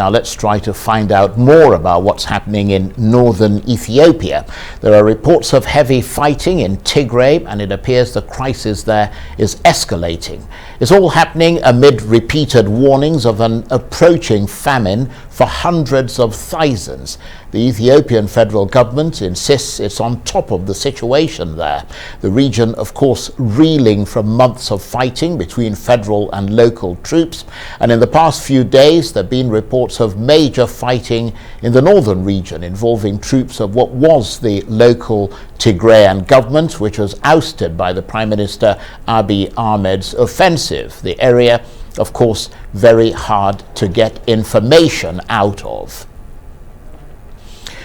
Now let's try to find out more about what's happening in northern Ethiopia. There are reports of heavy fighting in Tigray, and it appears the crisis there is escalating. It's all happening amid repeated warnings of an approaching famine for hundreds of thousands. The Ethiopian federal government insists it's on top of the situation there. The region, of course, reeling from months of fighting between federal and local troops. And in the past few days, there have been reports of major fighting in the northern region involving troops of what was the local Tigrayan government, which was ousted by the Prime Minister Abiy Ahmed's offensive. The area, of course, very hard to get information out of.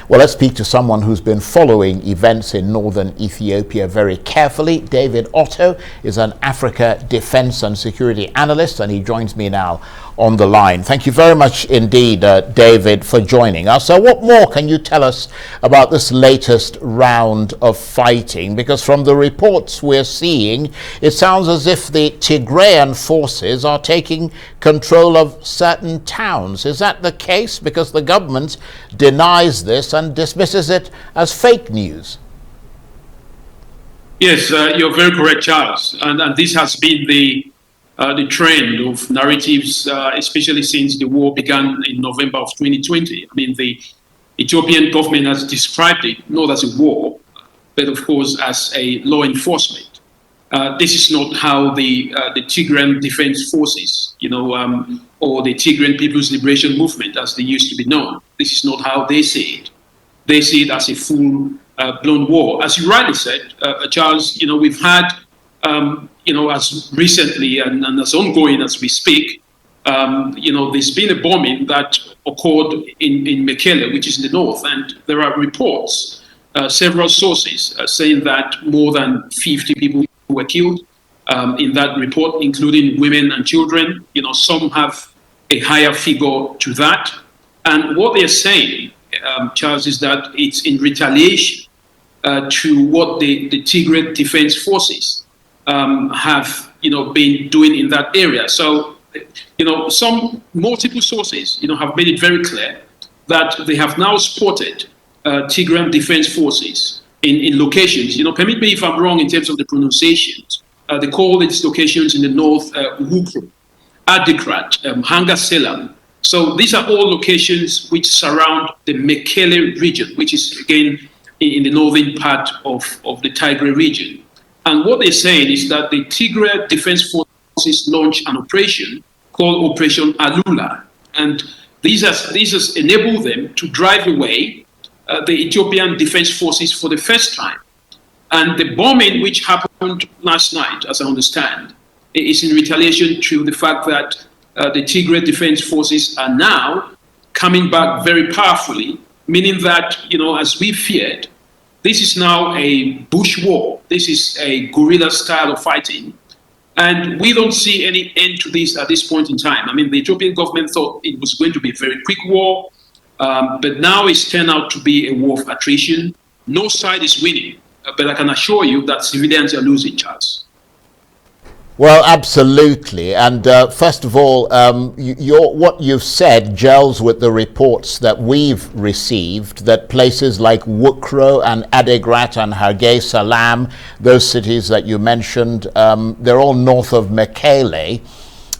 Well, let's speak to someone who's been following events in northern Ethiopia very carefully. David Otto is an Africa defense and security analyst, and he joins me now on the line. Thank you very much indeed, David, for joining us. So what more can you tell us about this latest round of fighting? Because from the reports we're seeing, it sounds as if the Tigrayan forces are taking control of certain towns. Is that the case? Because the government denies this and dismisses it as fake news. Yes, you're very correct, Charles. And this has been the trend of narratives, especially since the war began in November of 2020. I mean, the Ethiopian government has described it not as a war, but of course as a law enforcement. This is not how the Tigrayan Defense Forces, or the Tigrayan People's Liberation Movement, as they used to be known. This is not how they see it. They see it as a full-blown war. As you rightly said, Charles, we've had as recently and as ongoing as we speak, there's been a bombing that occurred in Mekelle, which is in the north, and there are reports, several sources saying that more than 50 people were killed in that report, including women and children. Some have a higher figure to that. And what they're saying, Charles, is that it's in retaliation to what the Tigray Defense Forces have, been doing in that area. So, some multiple sources, have made it very clear that they have now spotted Tigrayan Defense Forces in locations. Permit me if I'm wrong in terms of the pronunciations. They call these locations in the north Wukro, Adikrat, Hangaselam. So these are all locations which surround the Mekelle region, which is again in the northern part of the Tigray region. And what they're saying is that the Tigray Defense Forces launched an operation called Operation Alula. And these has enabled them to drive away the Ethiopian Defense Forces for the first time. And the bombing, which happened last night, as I understand, is in retaliation to the fact that the Tigray Defense Forces are now coming back very powerfully, meaning that, as we feared, this is now a bush war. This is a guerrilla style of fighting. And we don't see any end to this at this point in time. I mean, the Ethiopian government thought it was going to be a very quick war, but now it's turned out to be a war of attrition. No side is winning, but I can assure you that civilians are losing, Charles. Well, absolutely. And first of all, what you've said gels with the reports that we've received that places like Wukro and Adegrat and Hargey Salam, those cities that you mentioned, they're all north of Mekelle,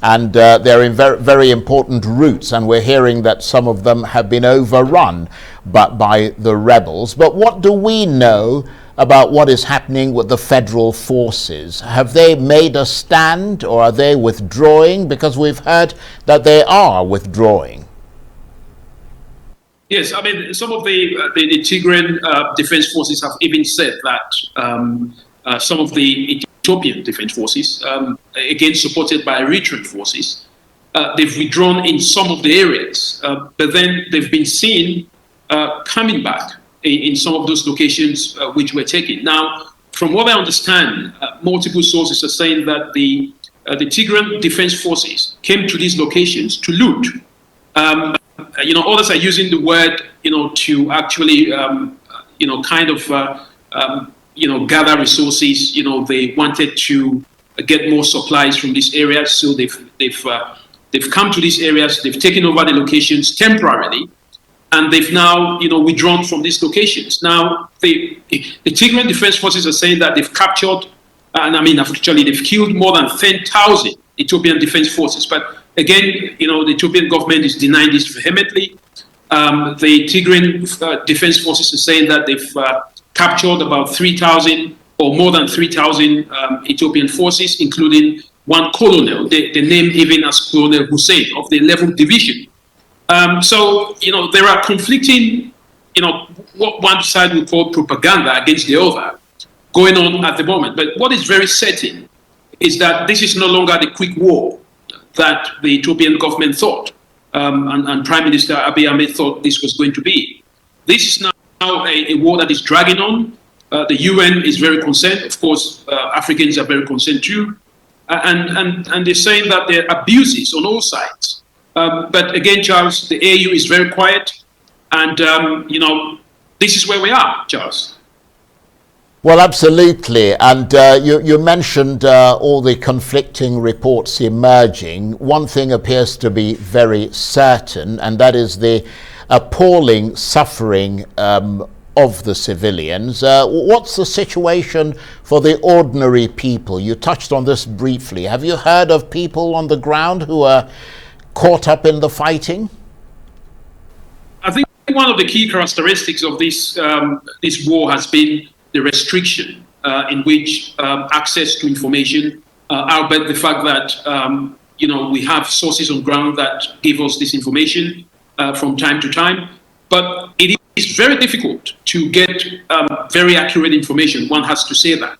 and they're in very, very important routes. And we're hearing that some of them have been overrun by the rebels. But what do we know about what is happening with the federal forces? Have they made a stand, or are they withdrawing? Because we've heard that they are withdrawing. Yes, I mean, some of the Tigrayan Defense Forces have even said that some of the Ethiopian Defense Forces, again supported by Eritrean forces, they've withdrawn in some of the areas, but then they've been seen coming back in some of those locations which were taken. Now, from what I understand, multiple sources are saying that the Tigrayan Defense Forces came to these locations to loot. Others are using the word, to actually, gather resources. They wanted to get more supplies from these areas, so they've They've come to these areas, they've taken over the locations temporarily, and they've now, withdrawn from these locations. Now, the Tigrayan Defense Forces are saying that they've captured, and I mean, actually, they've killed more than 10,000 Ethiopian Defense Forces. But again, the Ethiopian government is denying this vehemently. The Tigrayan Defense Forces are saying that they've captured about 3,000 or more than 3,000 Ethiopian forces, including one colonel, they name even as Colonel Hussein of the 11th Division. So, there are conflicting, what one side would call propaganda against the other going on at the moment. But what is very certain is that this is no longer the quick war that the Ethiopian government thought, and Prime Minister Abiy Ahmed thought this was going to be. This is now a war that is dragging on. The UN is very concerned. Of course, Africans are very concerned too. And they're saying that there are abuses on all sides. But again, Charles, the AU is very quiet. And, this is where we are, Charles. Well, absolutely. And you mentioned all the conflicting reports emerging. One thing appears to be very certain, and that is the appalling suffering of the civilians. What's the situation for the ordinary people? You touched on this briefly. Have you heard of people on the ground who are caught up in the fighting? I think one of the key characteristics of this war has been the restriction in which access to information, albeit the fact that we have sources on ground that give us this information from time to time, but it is very difficult to get very accurate information. One has to say that.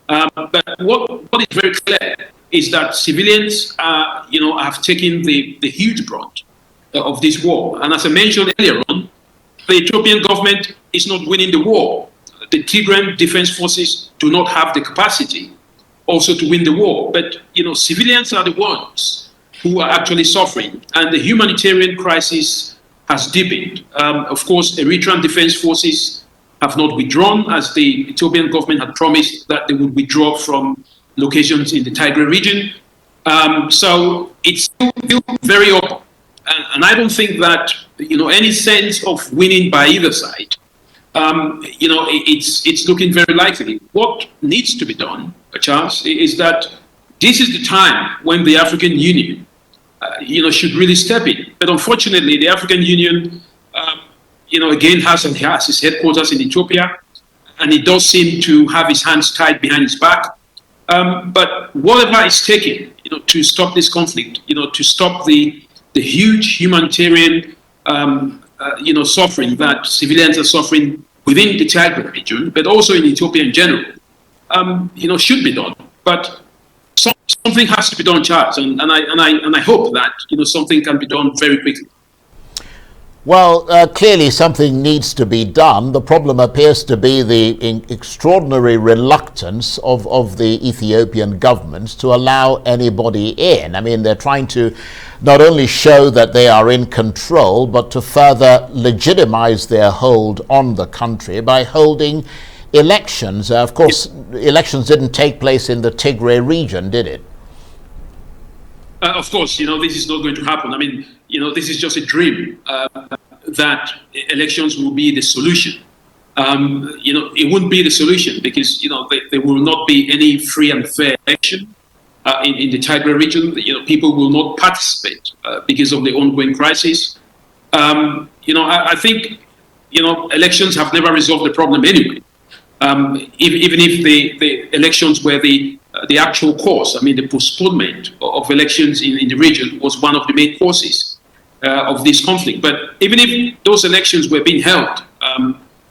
But what is very clear is that civilians, have taken the huge brunt of this war. And as I mentioned earlier on, the Ethiopian government is not winning the war. The Tigrayan Defense Forces do not have the capacity also to win the war. But, civilians are the ones who are actually suffering. And the humanitarian crisis has deepened. Of course, Eritrean Defense Forces have not withdrawn, as the Ethiopian government had promised that they would withdraw from locations in the Tigray region. So it's still very open. And I don't think that, any sense of winning by either side, it's looking very likely. What needs to be done, Charles, is that this is the time when the African Union, should really step in. But unfortunately, the African Union, again, has its headquarters in Ethiopia, and it does seem to have its hands tied behind its back. But whatever is taken, to stop this conflict, to stop the huge humanitarian, suffering that civilians are suffering within the Tigray region, but also in Ethiopia in general, should be done. But something has to be done, Charles, and I hope that something can be done very quickly. Well, clearly something needs to be done. The problem appears to be the extraordinary reluctance of the Ethiopian government to allow anybody in. I mean, they're trying to not only show that they are in control, but to further legitimize their hold on the country by holding elections. Of course, elections didn't take place in the Tigray region, did it? Of course, this is not going to happen. I mean, this is just a dream that elections will be the solution. It wouldn't be the solution because, there will not be any free and fair election in the Tigray region. People will not participate because of the ongoing crisis. I think, elections have never resolved the problem anyway. Even if the elections were the actual cause, I mean, the postponement of elections in the region was one of the main causes of this conflict. But even if those elections were being held,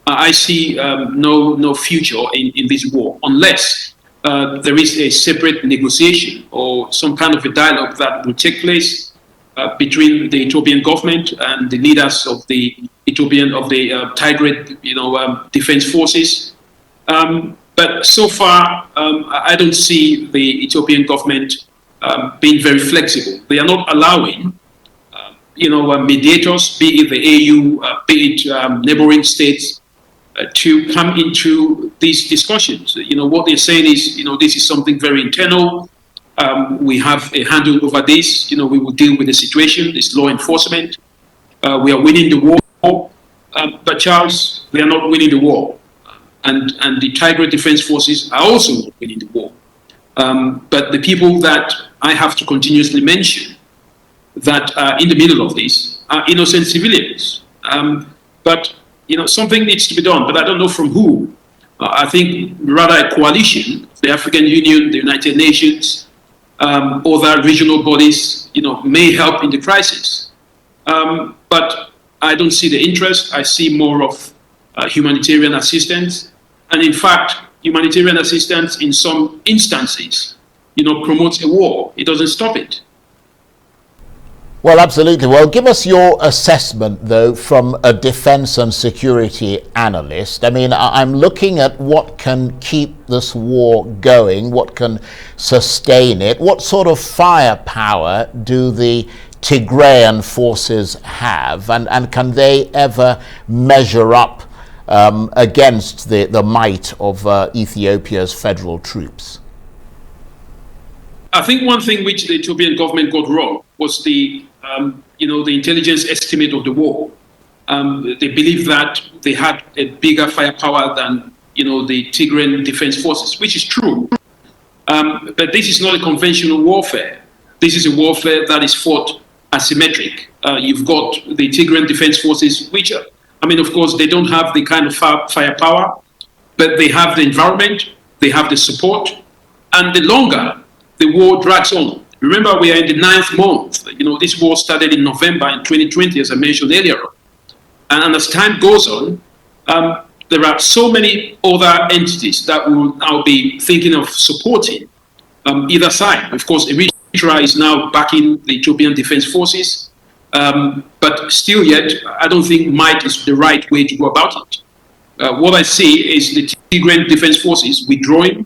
I see no future in this war unless there is a separate negotiation or some kind of a dialogue that will take place between the Ethiopian government and the leaders of the Tigray, Defense Forces. But so far, I don't see the Ethiopian government being very flexible. They are not allowing, mediators, be it the AU, be it neighboring states, to come into these discussions. What they're saying is, this is something very internal. We have a handle over this. You know, we will deal with the situation. It's law enforcement. We are winning the war. But Charles, we are not winning the war. And the Tigray Defense Forces are also winning the war. But the people that I have to continuously mention that are in the middle of this are innocent civilians. But, you know, something needs to be done, but I don't know from who. I think rather a coalition, the African Union, the United Nations, other regional bodies, you know, may help in the crisis. But I don't see the interest. I see more of humanitarian assistance. And in fact, humanitarian assistance in some instances, you know, promotes a war. It doesn't stop it. Well, absolutely. Well, give us your assessment, though, from a defense and security analyst. I mean, I'm looking at what can keep this war going, what can sustain it. What sort of firepower do the Tigrayan forces have, and can they ever measure up against the might of Ethiopia's federal troops? I think one thing which the Ethiopian government got wrong was the intelligence estimate of the war. They believed that they had a bigger firepower than, you know, the Tigrayan defense forces, which is true. But this is not a conventional warfare. This is a warfare that is fought asymmetric. You've got the Tigrayan defense forces, which, I mean, of course, they don't have the kind of firepower, but they have the environment, they have the support, and the longer the war drags on. Remember, we are in the 9th month. You know, this war started in November in 2020, as I mentioned earlier. And as time goes on, there are so many other entities that will now be thinking of supporting either side. Of course, Eritrea is now backing the Ethiopian Defense Forces. But still yet, I don't think might is the right way to go about it. What I see is the Tigrayan Defense Forces withdrawing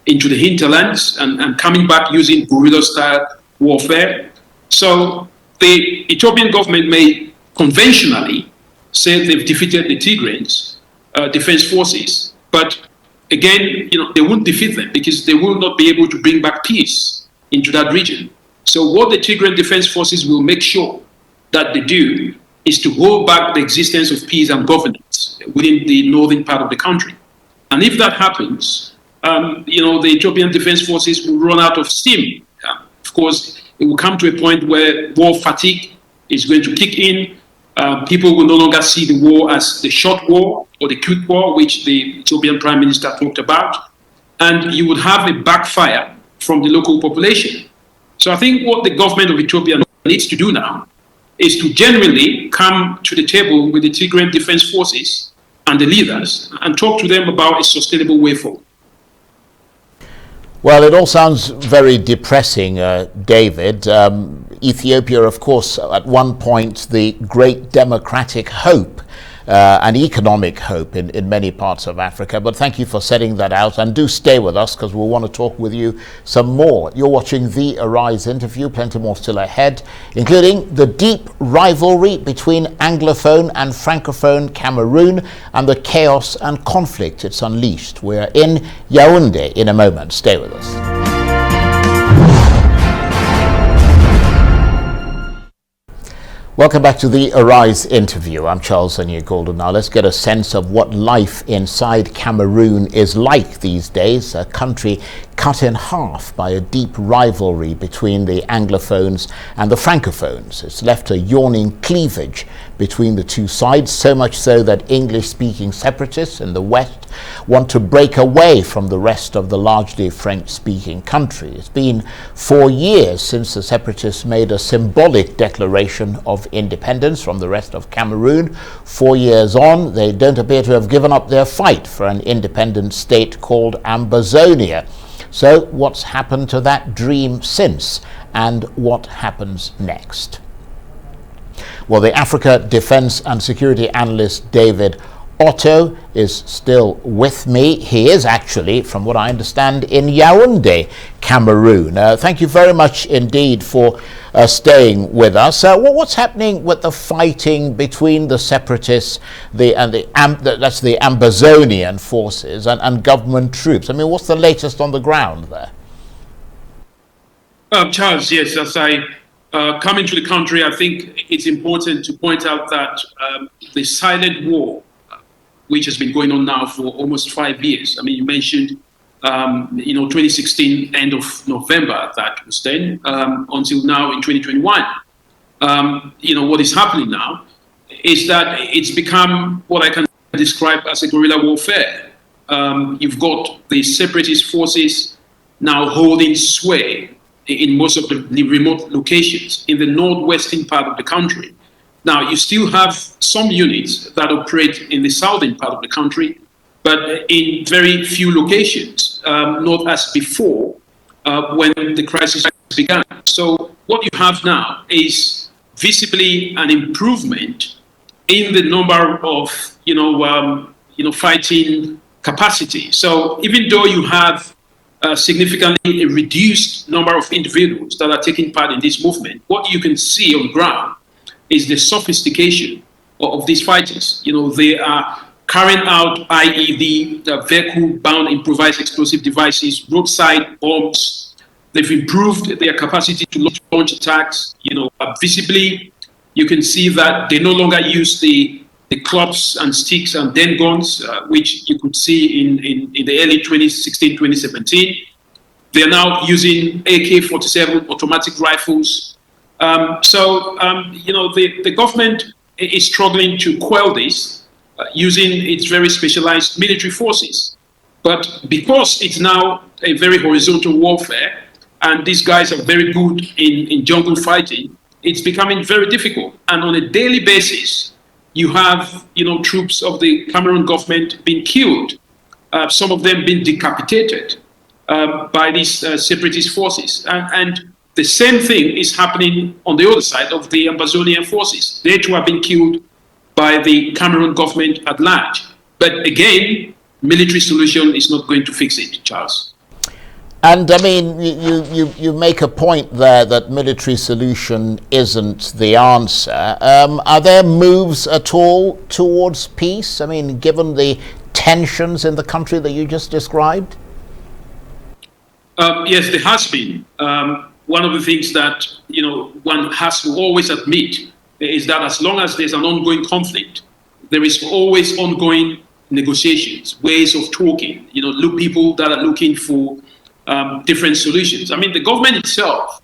into the hinterlands and coming back using guerrilla-style warfare. So the Ethiopian government may conventionally say they've defeated the Tigrayans defense forces, but again, you know, they won't defeat them because they will not be able to bring back peace into that region. So what the Tigrayan defense forces will make sure that they do is to hold back the existence of peace and governance within the northern part of the country. And if that happens, the Ethiopian Defense Forces will run out of steam. Of course, it will come to a point where war fatigue is going to kick in. People will no longer see the war as the short war or the quick war, which the Ethiopian Prime Minister talked about. And you would have a backfire from the local population. So I think what the government of Ethiopia needs to do now is to genuinely come to the table with the Tigrayan Defense Forces and the leaders and talk to them about a sustainable way forward. Well, it all sounds very depressing, David. Ethiopia, of course, at one point, the great democratic hope and economic hope in many parts of Africa. But thank you for setting that out, and do stay with us because we'll want to talk with you some more. You're watching the Arise interview, plenty more still ahead, including the deep rivalry between anglophone and francophone Cameroon and the chaos and conflict it's unleashed. We're in Yaoundé in a moment. Stay with us. Welcome back to the Arise interview. I'm Charles Aniagolu. Now let's get a sense of what life inside Cameroon is like these days, a country cut in half by a deep rivalry between the Anglophones and the Francophones. It's left a yawning cleavage between the two sides, so much so that English-speaking separatists in the West want to break away from the rest of the largely French-speaking country. It's been 4 years since the separatists made a symbolic declaration of independence from the rest of Cameroon. 4 years on, they don't appear to have given up their fight for an independent state called Ambazonia. So what's happened to that dream since, and what happens next? Well, the Africa Defense and Security Analyst David Otto is still with me. He is actually, from what I understand, in Yaoundé, Cameroon. Thank you very much indeed for staying with us. What's happening with the fighting between the separatists that's the Ambazonian forces and government troops? I mean, what's the latest on the ground there? Charles, yes, as I come into the country, I think it's important to point out that the silent war, which has been going on now for almost 5 years. I mean, you mentioned, 2016, end of November, that was then, until now in 2021. What is happening now is that it's become what I can describe as a guerrilla warfare. You've got the separatist forces now holding sway in most of the remote locations in the northwestern part of the country. Now, you still have some units that operate in the southern part of the country, but in very few locations, not as before when the crisis began. So what you have now is visibly an improvement in the number of, fighting capacity. So even though you have significantly a reduced number of individuals that are taking part in this movement, what you can see on ground is the sophistication of these fighters. They are carrying out IED, vehicle-bound improvised explosive devices, roadside bombs. They've improved their capacity to launch attacks. Visibly, you can see that they no longer use the clubs and sticks and den guns, which you could see in the early 2016, 2017. They are now using AK-47 automatic rifles. The government is struggling to quell this using its very specialized military forces. But because it's now a very horizontal warfare, and these guys are very good in jungle fighting, it's becoming very difficult. And on a daily basis, you have, troops of the Cameroon government being killed, some of them being decapitated by these separatist forces. And the same thing is happening on the other side of the Amazonian forces. They too have been killed by the Cameroon government at large. But again, military solution is not going to fix it, Charles. And I mean, you make a point there that military solution isn't the answer. Are there moves at all towards peace? I mean, given the tensions in the country that you just described? Yes, there has been. One of the things that one has to always admit is that as long as there's an ongoing conflict, there is always ongoing negotiations, ways of talking. People that are looking for different solutions. I mean, the government itself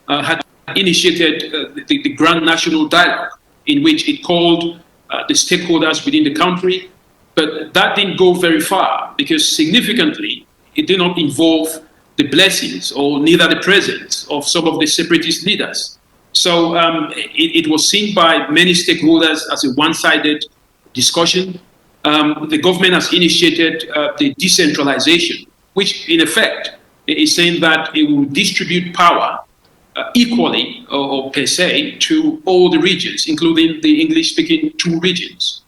had initiated the Grand National Dialogue, in which it called the stakeholders within the country, but that didn't go very far because significantly it did not involve the blessings or neither the presence of some of the separatist leaders. So it was seen by many stakeholders as a one-sided discussion. The government has initiated the decentralization, which in effect is saying that it will distribute power equally or per se to all the regions, including the English-speaking 2 regions.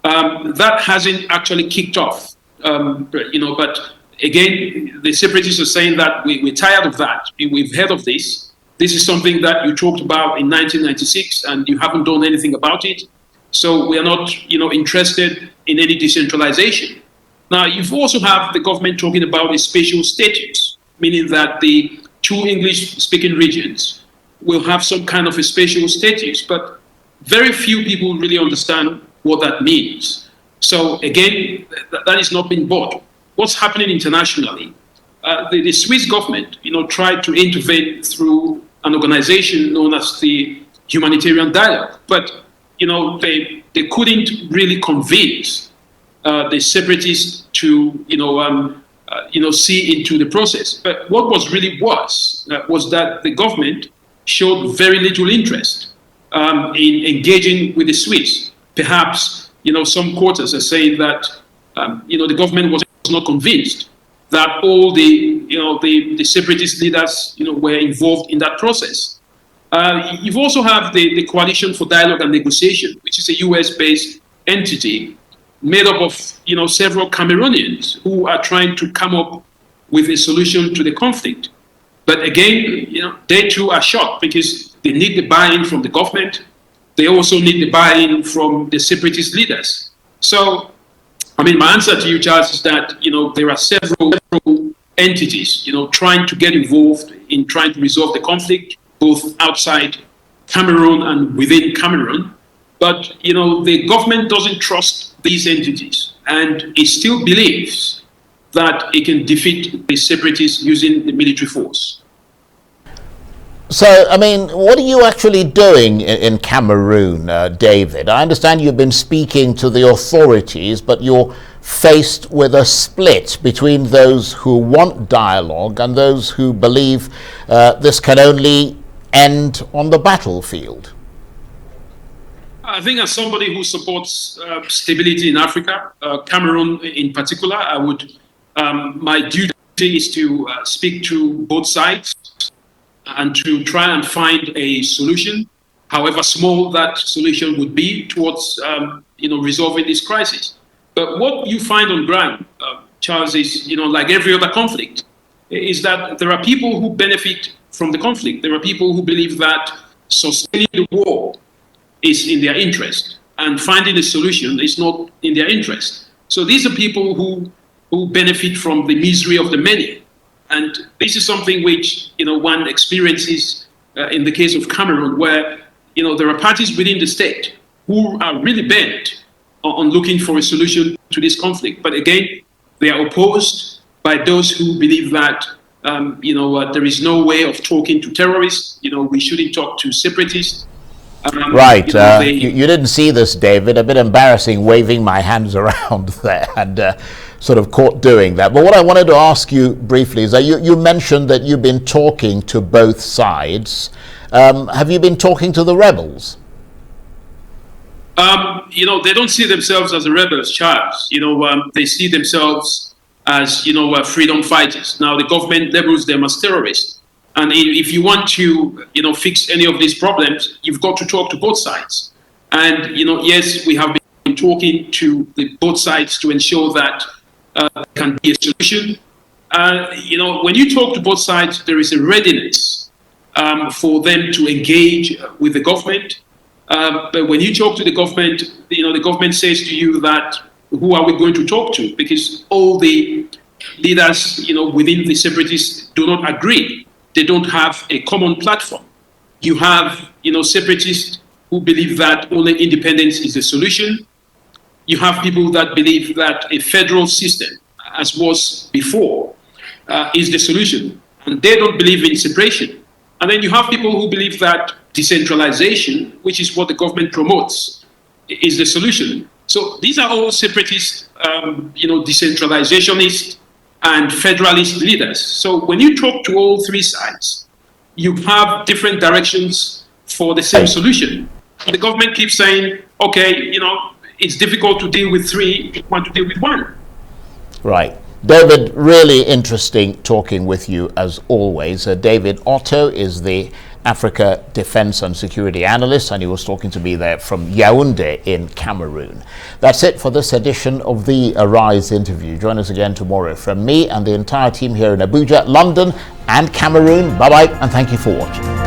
That hasn't actually kicked off, but again, the separatists are saying that we're tired of that. We've heard of this. This is something that you talked about in 1996 and you haven't done anything about it. So we are not, interested in any decentralization. Now, you've also have the government talking about a special status, meaning that the 2 English-speaking regions will have some kind of a special status, but very few people really understand what that means. So again, that is not being bought. What's happening internationally? The Swiss government, tried to intervene through an organization known as the Humanitarian Dialogue, but they couldn't really convince the separatists to see into the process. But what was really worse was that the government showed very little interest in engaging with the Swiss. Perhaps some quarters are saying that the government was not convinced that all the separatist leaders were involved in that process. You've also have the Coalition for Dialogue and Negotiation, which is a US-based entity made up of several Cameroonians who are trying to come up with a solution to the conflict. But again, they too are shocked because they need the buy-in from the government. They also need the buy-in from the separatist leaders. So, I mean, my answer to you, Charles, is that there are several entities, trying to get involved in trying to resolve the conflict, both outside Cameroon and within Cameroon. But, the government doesn't trust these entities, and it still believes that it can defeat the separatists using the military force. So, I mean, what are you actually doing in Cameroon, David? I understand you've been speaking to the authorities, but you're faced with a split between those who want dialogue and those who believe this can only end on the battlefield. I think as somebody who supports stability in Africa, Cameroon in particular, my duty is to speak to both sides and to try and find a solution, however small that solution would be, towards resolving this crisis. But what you find on ground, Charles, is like every other conflict, is that there are people who benefit from the conflict. There are people who believe that sustaining the war is in their interest, and finding a solution is not in their interest. So these are people who benefit from the misery of the many. And this is something which, one experiences in the case of Cameroon, where, there are parties within the state who are really bent on looking for a solution to this conflict. But again, they are opposed by those who believe that, there is no way of talking to terrorists. We shouldn't talk to separatists. Right. You didn't see this, David. A bit embarrassing waving my hands around there and sort of caught doing that. But what I wanted to ask you briefly is that you mentioned that you've been talking to both sides. Have you been talking to the rebels? They don't see themselves as the rebels, Charles. They see themselves as, freedom fighters. Now, the government labels them as terrorists. And if you want to, fix any of these problems, you've got to talk to both sides. And, yes, we have been talking to both sides to ensure that there can be a solution. When you talk to both sides, there is a readiness for them to engage with the government. But when you talk to the government, the government says to you that, who are we going to talk to? Because all the leaders, within the separatists do not agree. They don't have a common platform. You have, separatists who believe that only independence is the solution. You have people that believe that a federal system, as was before, is the solution. And they don't believe in separation. And then you have people who believe that decentralization, which is what the government promotes, is the solution. So these are all separatist, decentralizationist and federalist leaders. So when you talk to all three sides, you have different directions for the same solution. The government keeps saying, okay, it's difficult to deal with three, you want to deal with one. Right. David, really interesting talking with you as always. David Otto is the Africa Defense and Security Analyst, and he was talking to me there from Yaoundé in Cameroon. That's it for this edition of the Arise interview. Join us again tomorrow. From me and the entire team here in Abuja, London and Cameroon, bye-bye, and thank you for watching.